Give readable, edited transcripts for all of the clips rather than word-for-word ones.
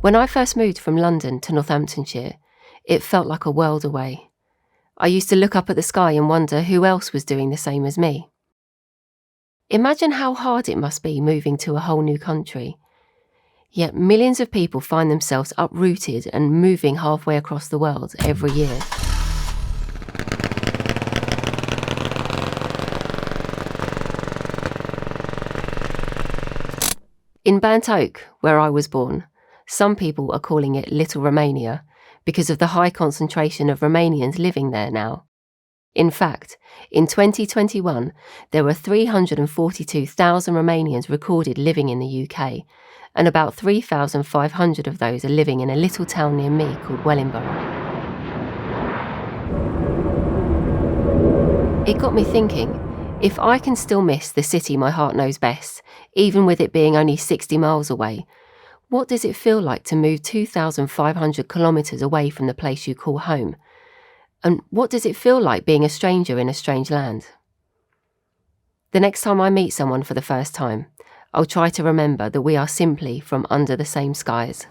When I first moved from London to Northamptonshire, it felt like a world away. I used to look up at the sky and wonder who else was doing the same as me. Imagine how hard it must be moving to a whole new country. Yet millions of people find themselves uprooted and moving halfway across the world every year. In Bantoke, where I was born, some people are calling it Little Romania because of the high concentration of Romanians living there now. In fact, in 2021, there were 342,000 Romanians recorded living in the UK, and about 3,500 of those are living in a little town near me called Wellingborough. It got me thinking, if I can still miss the city my heart knows best, even with it being only 60 miles away, what does it feel like to move 2,500 kilometres away from the place you call home? And what does it feel like being a stranger in a strange land? The next time I meet someone for the first time, I'll try to remember that we are simply from under the same skies.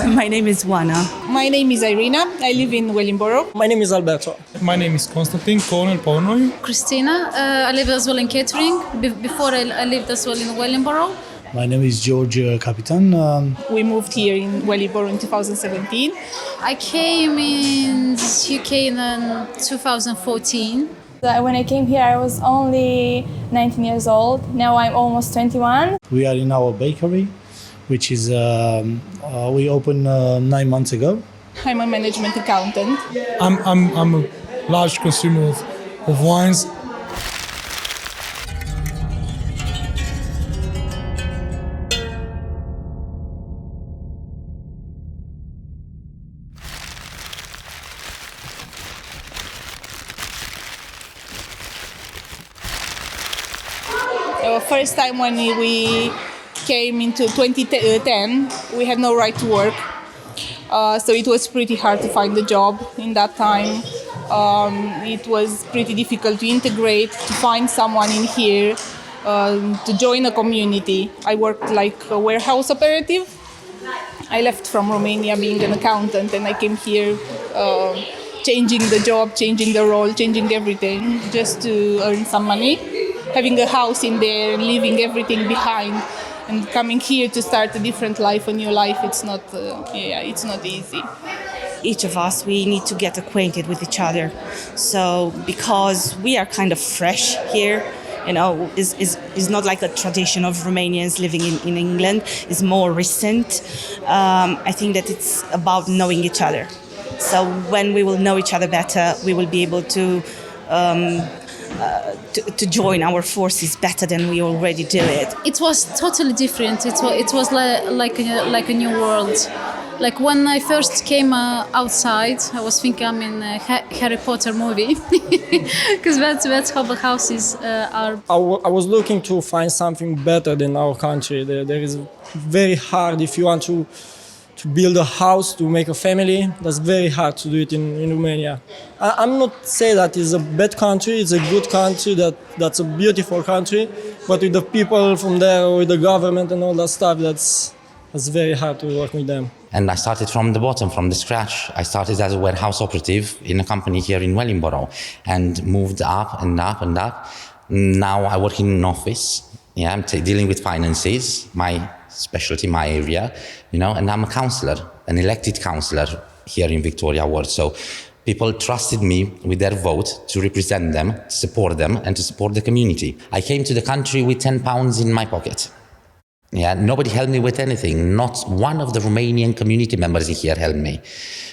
My name is Juana. My name is Irina. I live in Wellingborough. My name is Alberto. My name is Constantin Cornel Paunoi. Christina. I live as well in Kettering. Before I lived as well in Wellingborough. My name is George Capitan. We moved here in Wellingborough in 2017. I came in UK in 2014. When I came here, I was only 19 years old. Now I'm almost 21. We are in our bakery, which is we opened 9 months ago. I'm a management accountant. I'm a large consumer of wines. First time when we came into 2010, we had no right to work. So it was pretty hard to find a job in that time. It was pretty difficult to integrate, to find someone in here, to join a community. I worked like a warehouse operative. I left from Romania being an accountant, and I came here changing the job, changing the role, changing everything just to earn some money. Having a house in there and leaving everything behind and coming here to start a different life, a new life, it's not easy. Each of us, we need to get acquainted with each other. So because we are kind of fresh here, you know, is not like a tradition of Romanians living in England, it's more recent. I think that it's about knowing each other. So when we will know each other better, we will be able to join our forces better than we already do it. It was totally different. It was like a new world. Like when I first came outside, I was thinking I'm in a Harry Potter movie, because that's how the houses are. I was looking to find something better than our country. There is very hard if you want to build a house, to make a family. That's very hard to do it in Romania. I'm not saying that it's a bad country, it's a good country, that's a beautiful country, but with the people from there, with the government and all that stuff, that's very hard to work with them. And I started from the bottom, from the scratch. I started as a warehouse operative in a company here in Wellingborough and moved up and up and up. Now I work in an office. Yeah, I'm dealing with finances, my specialty, my area, you know, and I'm a councillor, an elected councillor here in Victoria Ward. So people trusted me with their vote to represent them, to support them, and to support the community. I came to the country with £10 in my pocket. Yeah, nobody helped me with anything. Not one of the Romanian community members here helped me.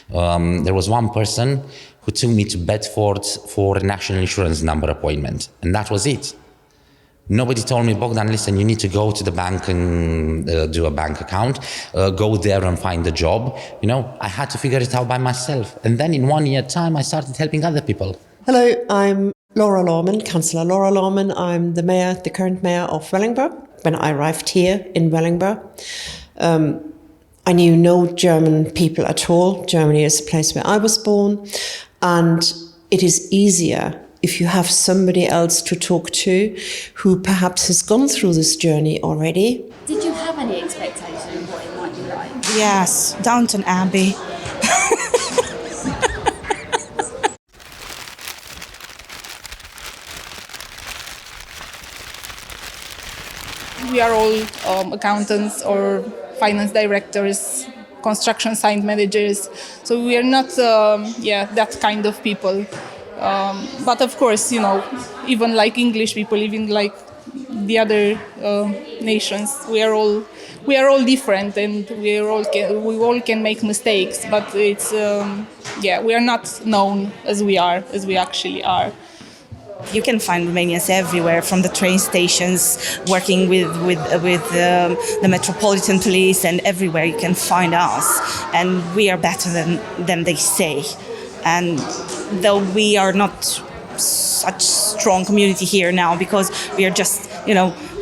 There was one person who took me to Bedford for a national insurance number appointment, and that was it. Nobody told me, Bogdan, listen, you need to go to the bank and do a bank account, go there and find a job. You know, I had to figure it out by myself. And then in 1 year time, I started helping other people. Hello, I'm Laura Lorman, Councillor Laura Lorman. I'm the mayor, the current mayor of Wellingborough. When I arrived here in Wellingborough, I knew no German people at all. Germany is the place where I was born, and it is easier if you have somebody else to talk to who perhaps has gone through this journey already. Did you have any expectation of what it might be like? Yes, Downton Abbey. We are all accountants or finance directors, construction site managers. So we are not, that kind of people. But of course, even like English people, even like the other nations, we are all different, and we all can make mistakes. But it's we are not known as we actually are. You can find Romanians everywhere, from the train stations, working with the Metropolitan Police, and everywhere you can find us. And we are better than they say. And though we are not such strong community here now, because we are just,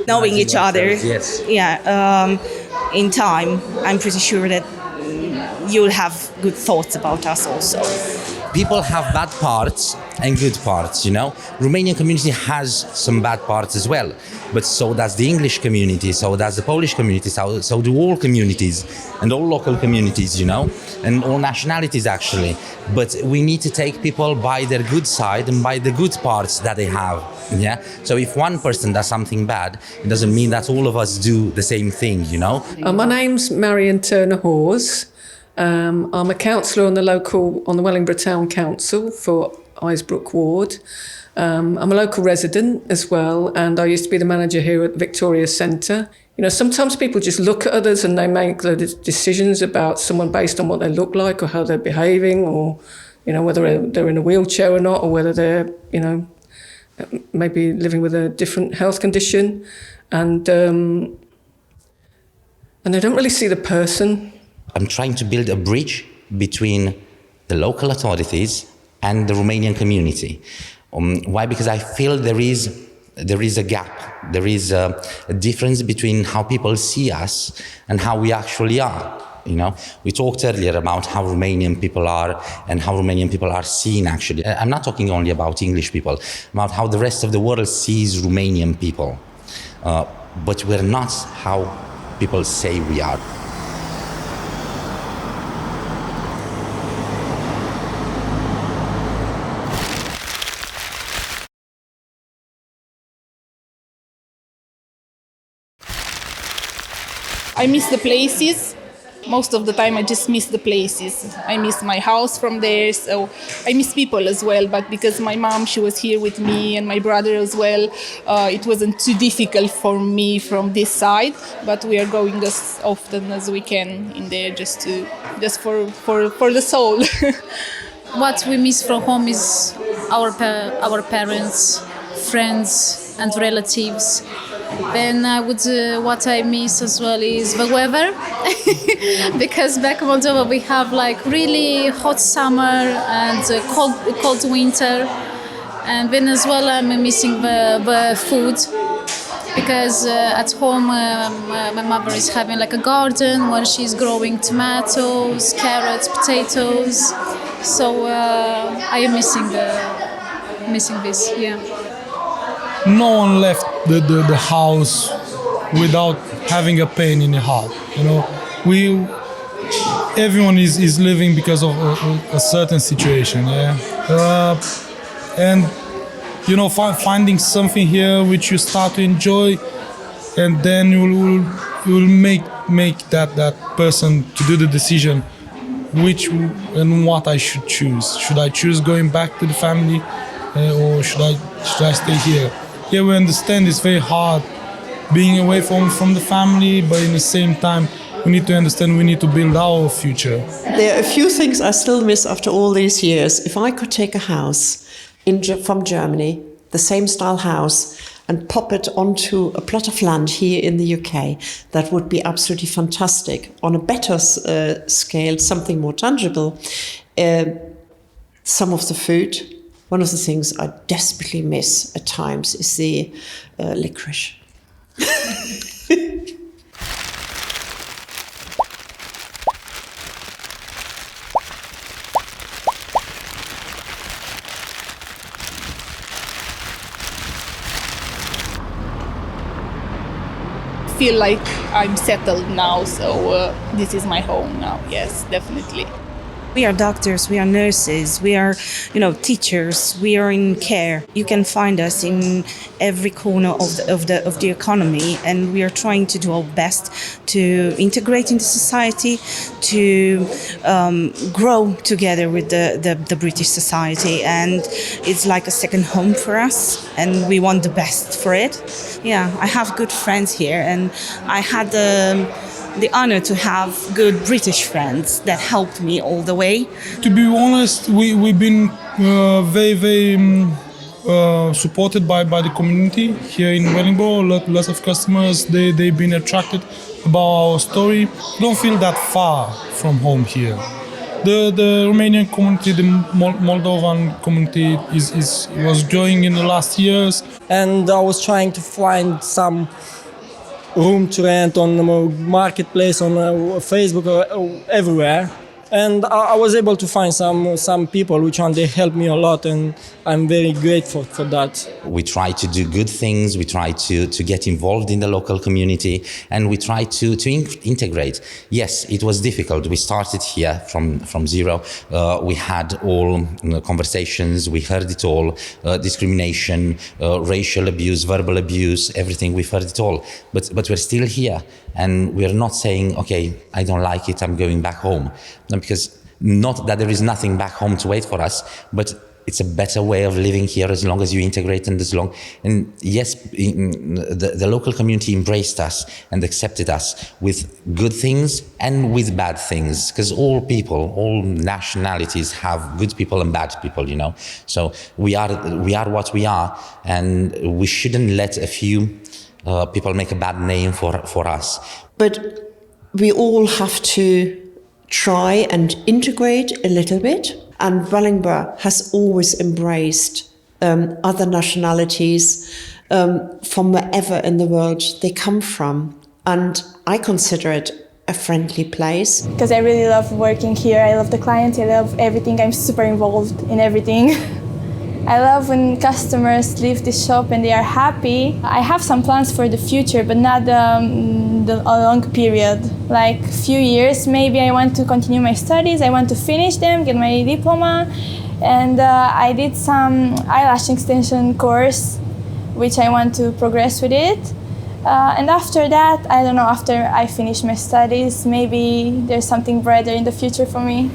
knowing each other. Yes. Yeah. In time, I'm pretty sure that you'll have good thoughts about us also. People have bad parts and good parts, Romanian community has some bad parts as well, but so does the English community, so does the Polish community, so do all communities and all local communities, and all nationalities actually. But we need to take people by their good side and by the good parts that they have. Yeah. So if one person does something bad, it doesn't mean that all of us do the same thing, My name's Marion Turner-Hawes. I'm a councillor on the Wellingborough Town Council for Isbrook Ward. I'm a local resident as well, and I used to be the manager here at Victoria Centre. Sometimes people just look at others and they make the decisions about someone based on what they look like or how they're behaving, or whether they're in a wheelchair or not, or whether they're maybe living with a different health condition, and they don't really see the person. I'm trying to build a bridge between the local authorities and the Romanian community. Why? Because I feel there is a gap. There is a difference between how people see us and how we actually are. We talked earlier about how Romanian people are and how Romanian people are seen actually. I'm not talking only about English people, about how the rest of the world sees Romanian people. But we're not how people say we are. I miss the places. Most of the time I just miss the places. I miss my house from there, so I miss people as well. But because my mom, she was here with me, and my brother as well, it wasn't too difficult for me from this side. But we are going as often as we can in there, just for the soul. What we miss from home is our parents, friends and relatives. Then what I miss as well is the weather, because back in Moldova we have like really hot summer and cold winter, and then as well I'm missing the food, because at home my mother is having like a garden where she's growing tomatoes, carrots, potatoes, so I am missing this, yeah. No one left the house without having a pain in the heart. Everyone is living because of a certain situation. Yeah, and finding something here which you start to enjoy, and then you will make that person to do the decision which and what I should choose. Should I choose going back to the family, or should I stay here? Yeah, we understand it's very hard being away from the family, but in the same time, we need to understand we need to build our future. There are a few things I still miss after all these years. If I could take a house from Germany, the same style house, and pop it onto a plot of land here in the UK, that would be absolutely fantastic. On a better scale, something more tangible, some of the food One of the things I desperately miss at times is the licorice. Feel like I'm settled now, so this is my home now. Yes, definitely. We are doctors, we are nurses, we are, teachers, we are in care. You can find us in every corner of the economy, and we are trying to do our best to integrate into society, to grow together with the British society, and it's like a second home for us, and we want the best for it. Yeah, I have good friends here, and I had the honor to have good British friends that helped me all the way. To be honest, we've been very supported by the community here in Wellingborough. Lots of customers, they've been attracted about our story. We don't feel that far from home here. The Romanian community, the Moldovan community was growing in the last years. And I was trying to find some room to rent on the marketplace, on Facebook, or everywhere. And I was able to find some people which they helped me a lot, and I'm very grateful for that. We try to do good things, we try to get involved in the local community, and we try to integrate. Yes, it was difficult. We started here from zero. We had all conversations, we heard it all, discrimination, racial abuse, verbal abuse, everything, we've heard it all. But we're still here, and we're not saying, okay, I don't like it, I'm going back home. Because not that there is nothing back home to wait for us, but it's a better way of living here as long as you integrate and yes, the local community embraced us and accepted us with good things and with bad things, because all people, all nationalities have good people and bad people, So we are what we are, and we shouldn't let a few people make a bad name for us. But we all have to try and integrate a little bit. And Wellingborough has always embraced other nationalities from wherever in the world they come from. And I consider it a friendly place. Because I really love working here. I love the clients. I love everything. I'm super involved in everything. I love when customers leave the shop and they are happy. I have some plans for the future, but not a long period. Like a few years, maybe I want to continue my studies. I want to finish them, get my diploma. And I did some eyelash extension course, which I want to progress with it. And after that, I don't know, after I finish my studies, maybe there's something brighter in the future for me.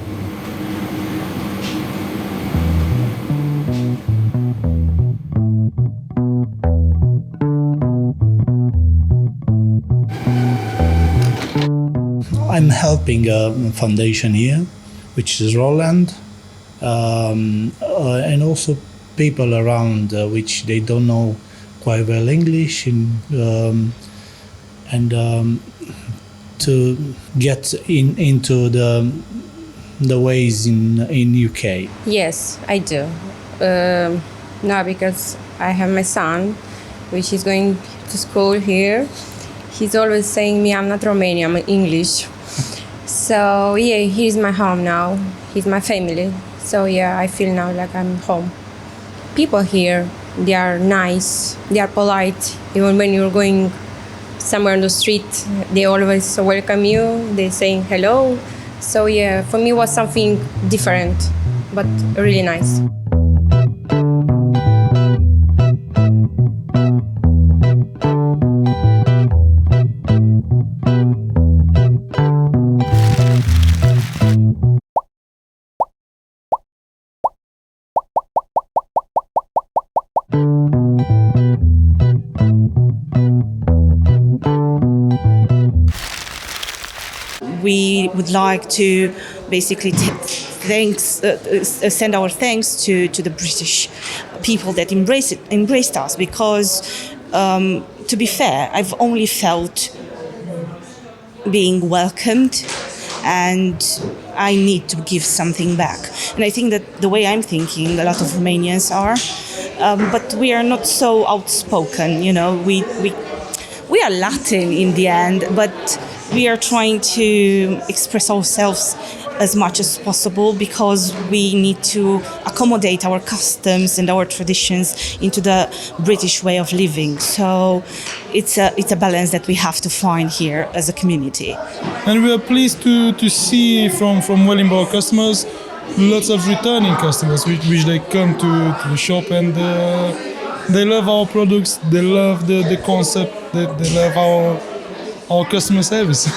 I'm helping a foundation here, which is Roland, and also people around which they don't know quite well English, and to get into the ways in UK. Yes, I do. Now because I have my son, which is going to school here. He's always saying me, I'm not Romanian, I'm English. So yeah, he's my home now. He's my family. So yeah, I feel now like I'm home. People here, they are nice, they are polite. Even when you're going somewhere on the street, they always welcome you. They're saying hello. So yeah, for me it was something different, but really nice. We would like to basically send our thanks to the British people that embraced us, because to be fair, I've only felt being welcomed, and I need to give something back. And I think that the way I'm thinking, a lot of Romanians are, but we are not so outspoken, you know. We are Latin in the end, but we are trying to express ourselves as much as possible because we need to accommodate our customs and our traditions into the British way of living. So it's a balance that we have to find here as a community. And we are pleased to see from Wellingborough customers lots of returning customers which they come to the shop and they love our products, they love the concept, they love our customer service.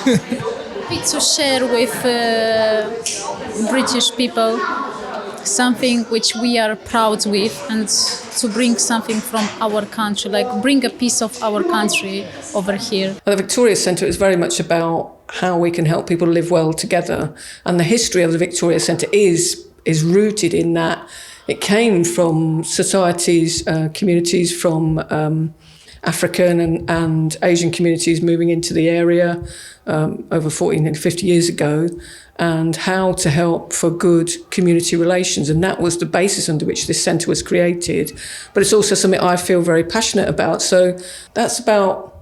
To share with British people something which we are proud with, and to bring something from our country, like bring a piece of our country over here. The Victoria Centre is very much about how we can help people live well together, and the history of the Victoria Centre is rooted in that. It came from societies, communities from African and Asian communities moving into the area over 40 and 50 years ago, and how to help for good community relations. And that was the basis under which this centre was created. But it's also something I feel very passionate about. So that's about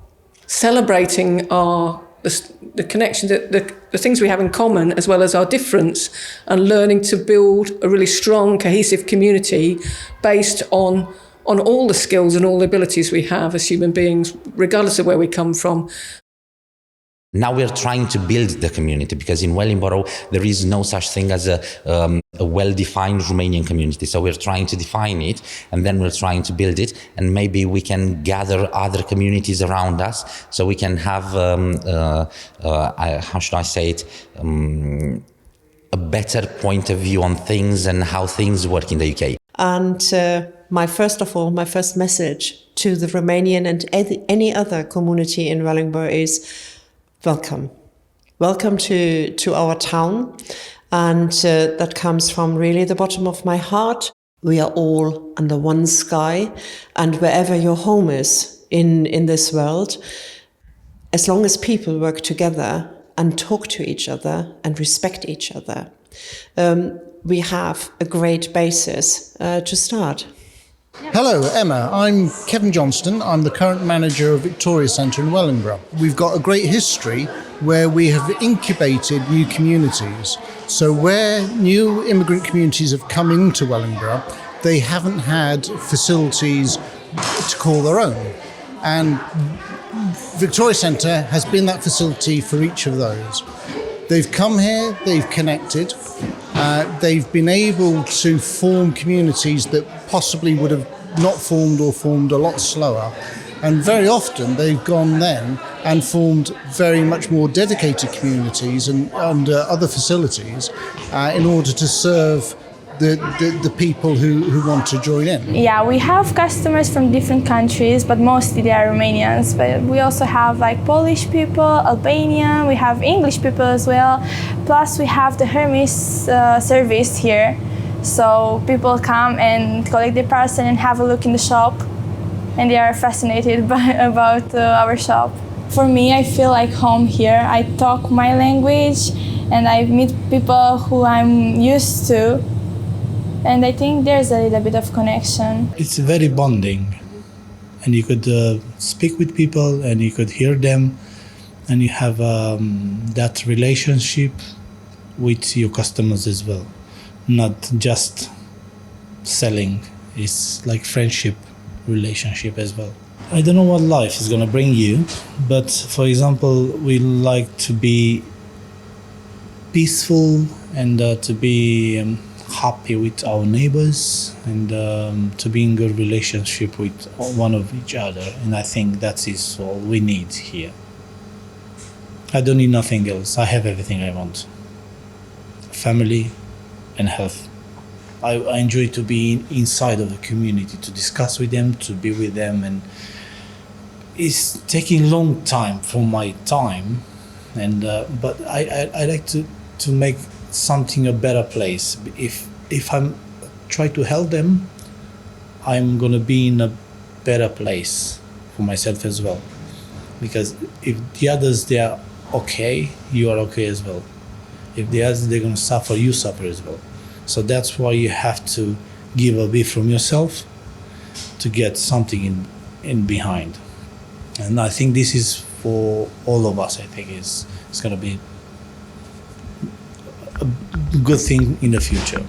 celebrating the connection, the things we have in common as well as our difference, and learning to build a really strong, cohesive community based on all the skills and all the abilities we have as human beings, regardless of where we come from. Now we're trying to build the community, because in Wellingborough there is no such thing as a well-defined Romanian community. So we're trying to define it, and then we're trying to build it, and maybe we can gather other communities around us, so we can have, how should I say it, a better point of view on things and how things work in the UK. And my first message to the Romanian and any other community in Wellingborough is welcome. Welcome to our town. And that comes from really the bottom of my heart. We are all under one sky, and wherever your home is in this world, as long as people work together and talk to each other and respect each other, we have a great basis to start. Hello, Emma. I'm Kevin Johnston. I'm the current manager of Victoria Centre in Wellingborough. We've got a great history where we have incubated new communities. So where new immigrant communities have come into Wellingborough, they haven't had facilities to call their own. And Victoria Centre has been that facility for each of those. They've come here, they've connected, they've been able to form communities that possibly would have not formed or formed a lot slower. And very often they've gone then and formed very much more dedicated communities and other facilities in order to serve the people who want to join in. Yeah, we have customers from different countries, but mostly they are Romanians. But we also have like Polish people, Albanian, we have English people as well. Plus we have the Hermes service here. So people come and collect their parcel and have a look in the shop, and they are fascinated about our shop. For me, I feel like home here. I talk my language and I meet people who I'm used to. And I think there's a little bit of connection. It's very bonding, and you could speak with people and you could hear them, and you have that relationship with your customers as well. Not just selling, it's like friendship relationship as well. I don't know what life is gonna bring you, but for example, we like to be peaceful and to be happy with our neighbors and to be in good relationship with one of each other, and I think that is all we need here. I don't need nothing else. I have everything I want. Family and health. I enjoy to be inside of the community, to discuss with them, to be with them, and it's taking long time from my time, and but I like to make something a better place. If I'm try to help them, I'm gonna be in a better place for myself as well. Because if the others they are okay, you are okay as well. If the others they're gonna suffer, you suffer as well. So that's why you have to give a bit from yourself to get something in behind. And I think this is for all of us. I think it's gonna be a good thing in the future.